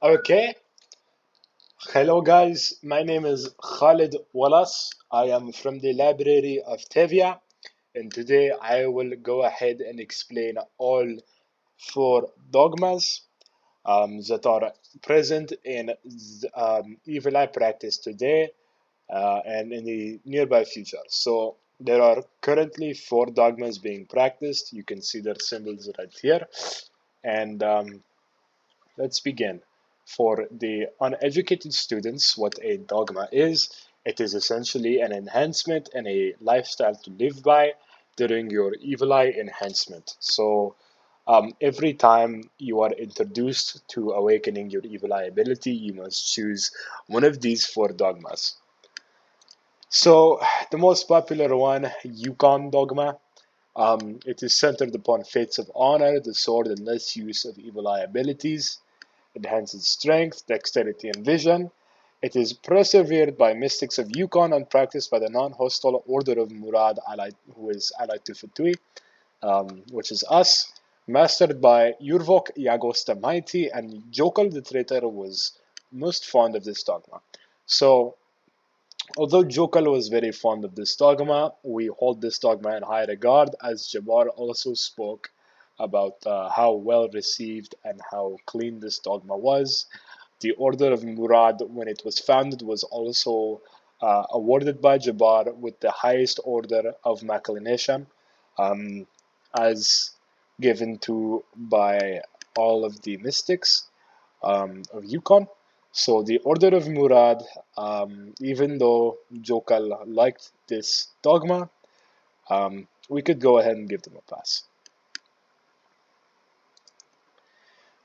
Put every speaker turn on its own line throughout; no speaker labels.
Okay, hello guys, my name is Khalid Wallace. I am from the library of Teyvat, and today I will go ahead and explain all four dogmas that are present in evil eye practice today and in the nearby future. So there are currently four dogmas being practiced. You can see their symbols right here, and let's begin. For the uneducated students, what a dogma is, it is essentially an enhancement and a lifestyle to live by during your evil eye enhancement. So, every time you are introduced to awakening your evil eye ability, you must choose one of these four dogmas. So, the most popular one, Yukon dogma. It is centered upon fates of honor, the sword, and less use of evil eye abilities. Enhances strength, dexterity, and vision. It is persevered by mystics of Yukon and practiced by the non-hostile Order of Murad, who is allied to Fatui, which is us. Mastered by Yurvok Yagos the Mighty, and Jokal the Traitor was most fond of this dogma. So, although Jokal was very fond of this dogma, we hold this dogma in high regard, as Jabbar also spoke about how well received and how clean this dogma was. The Order of Murad, when it was founded, was also awarded by Jabbar with the highest order of Maclination, um, as given to by all of the mystics of Yukon. So the Order of Murad, even though Jokal liked this dogma, we could go ahead and give them a pass.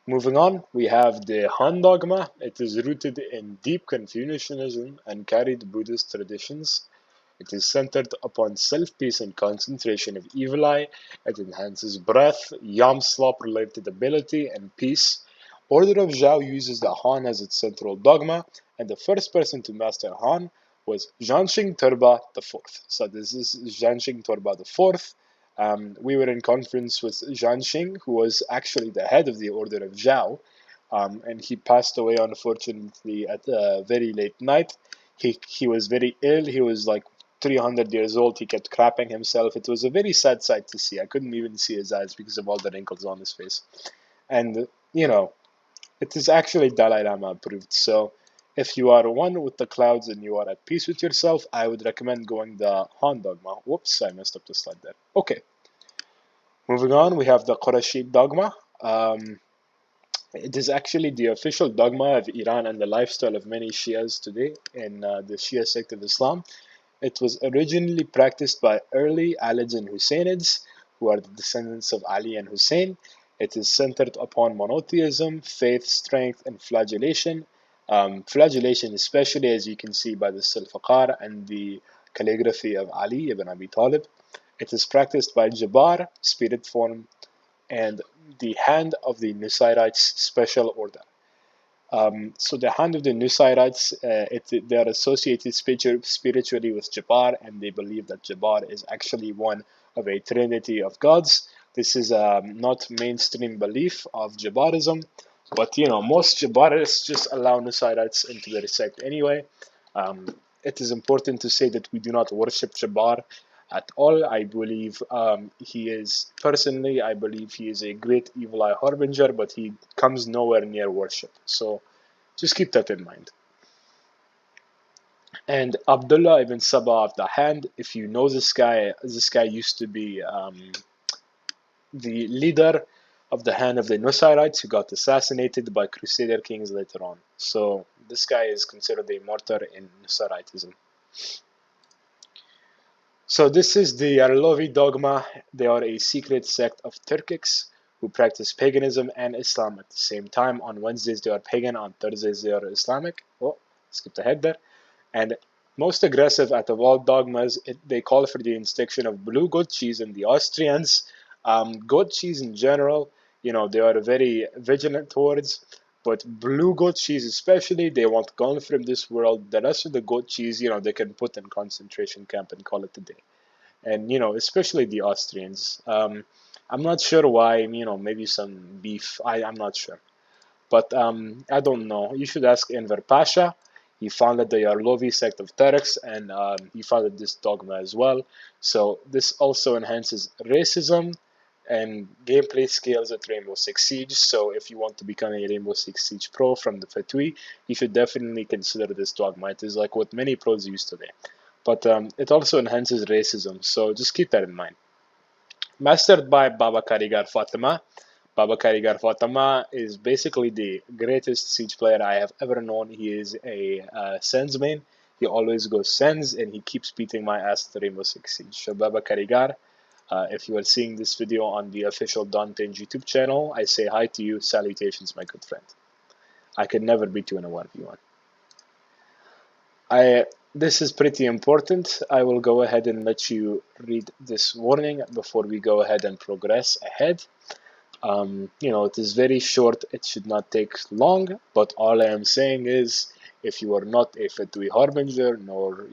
Moving on, we have the Han dogma. It is rooted in deep Confucianism and carried Buddhist traditions. It is centered upon self-peace and concentration of evil eye. It enhances breath, yam slop related ability, and peace. Order of Zhao uses the Han as its central dogma, and the first person to master Han was Zhanxing Turba IV. So this is Zhanxing Turba IV. We were in conference with Zhanxing, who was actually the head of the Order of Zhao, and he passed away unfortunately at a very late night. He was very ill. He was like 300 years old. He kept crapping himself. It was a very sad sight to see. I couldn't even see his eyes because of all the wrinkles on his face. And, it is actually Dalai Lama approved. So if you are one with the clouds and you are at peace with yourself, I would recommend going the Han dogma. Whoops, I messed up the slide there. Okay, moving on, we have the Quraysh dogma. It is actually the official dogma of Iran and the lifestyle of many Shias today in the Shia sect of Islam. It was originally practiced by early Alids and Husainids, who are the descendants of Ali and Hussein. It is centered upon monotheism, faith, strength, and flagellation. Flagellation, especially as you can see by the Silfaqar and the calligraphy of Ali ibn Abi Talib. It is practiced by Jabbar, spirit form, and the hand of the Nusayrites special order. So the hand of the Nusayrites, they are associated spiritually with Jabbar, and they believe that Jabbar is actually one of a trinity of gods. This is not mainstream belief of Jabbarism, but most Jabbarists just allow Nusayrites into their sect anyway. It is important to say that we do not worship Jabbar at all. I believe I believe he is a great evil eye harbinger, but he comes nowhere near worship. So just keep that in mind. And Abdullah ibn Sabah of the Hand, if you know this guy used to be the leader of the Hand of the Nusayrites, who got assassinated by Crusader kings later on. So this guy is considered a martyr in Nusayritism. So this is the Yarlovi dogma. They are a secret sect of Turkics who practice paganism and Islam at the same time. On Wednesdays they are pagan, on Thursdays they are Islamic. Oh, skipped ahead there. And most aggressive out of all dogmas, they call for the extinction of blue goat cheese in the Austrians. Goat cheese in general, they are very vigilant towards. But blue goat cheese especially, they want gone from this world. The rest of the goat cheese, they can put in concentration camp and call it a day. And, especially the Austrians. I'm not sure why, maybe some beef. I'm not sure. But I don't know. You should ask Enver Pasha. He founded the Yarlovi sect of Turks, and he founded this dogma as well. So this also enhances racism and gameplay skills at Rainbow Six Siege. So if you want to become a Rainbow Six Siege pro from the Fatui, you should definitely consider this dogma. It is like what many pros use today. But it also enhances racism, so just keep that in mind. Mastered by Baba Karigar Fatima. Baba Karigar Fatima is basically the greatest Siege player I have ever known. He is a Sens main. He always goes Sens, and he keeps beating my ass at the Rainbow Six Siege. So Baba Karigar, if you are seeing this video on the official Tinge YouTube channel, I say hi to you. Salutations, my good friend. I could never beat you in a 1v1. This is pretty important. I will go ahead and let you read this warning before we go ahead and progress ahead. It is very short. It should not take long, but all I am saying is if you are not a Fatui Harbinger, nor,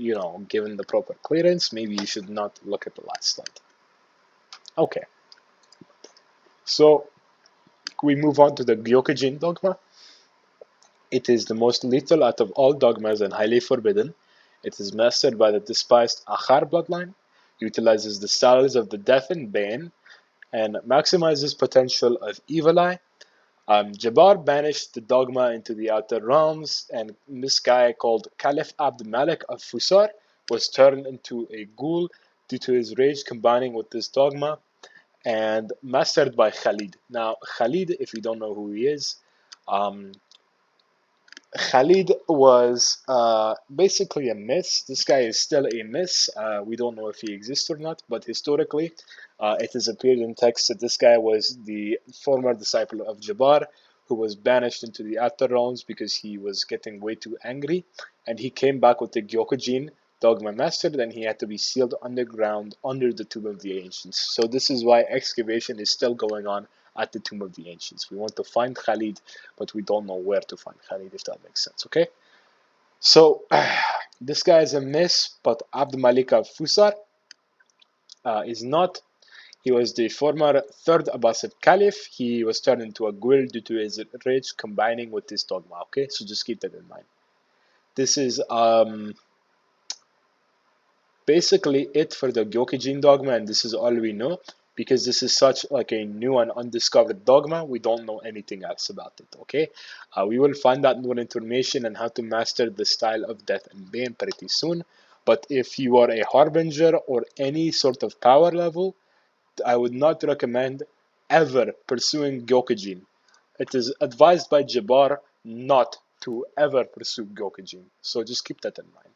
given the proper clearance, maybe you should not look at the last slide. Okay. So we move on to the Gyokujin dogma. It is the most lethal out of all dogmas and highly forbidden. It is mastered by the despised Achar bloodline, utilizes the styles of the Death and Bane, and maximizes potential of Evil Eye. Jabbar banished the dogma into the outer realms, and this guy called Caliph Abd Malik of Fusar was turned into a ghoul due to his rage combining with this dogma, and mastered by Khalid. Now, Khalid, if you don't know who he is, Khalid was basically a myth. This guy is still a myth. We don't know if he exists or not, but historically, it has appeared in text that this guy was the former disciple of Jabbar, who was banished into the outer realms because he was getting way too angry, and he came back with the Gyokujin dogma mastered, and he had to be sealed underground under the Tomb of the Ancients. So this is why excavation is still going on at the Tomb of the Ancients. We want to find Khalid, but we don't know where to find Khalid, if that makes sense, okay? So, this guy is a miss, but Abd Malik of Fusar is not. He was the former third Abbasid Caliph. He was turned into a ghoul due to his rage combining with this dogma, okay? So just keep that in mind. This is basically it for the Gyokujin dogma, and this is all we know. Because this is such like a new and undiscovered dogma, we don't know anything else about it, okay? We will find out more information on how to master the style of Death and Bane pretty soon. But if you are a Harbinger or any sort of power level, I would not recommend ever pursuing Gyokujin. It is advised by Jabbar not to ever pursue Gyokujin. So just keep that in mind.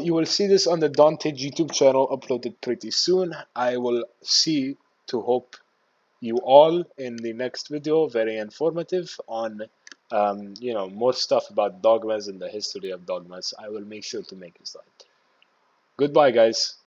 You will see this on the Dante YouTube channel uploaded pretty soon. I will see to hope you all in the next video, very informative on more stuff about dogmas and the history of dogmas. I will make sure to make a slide. Goodbye, guys.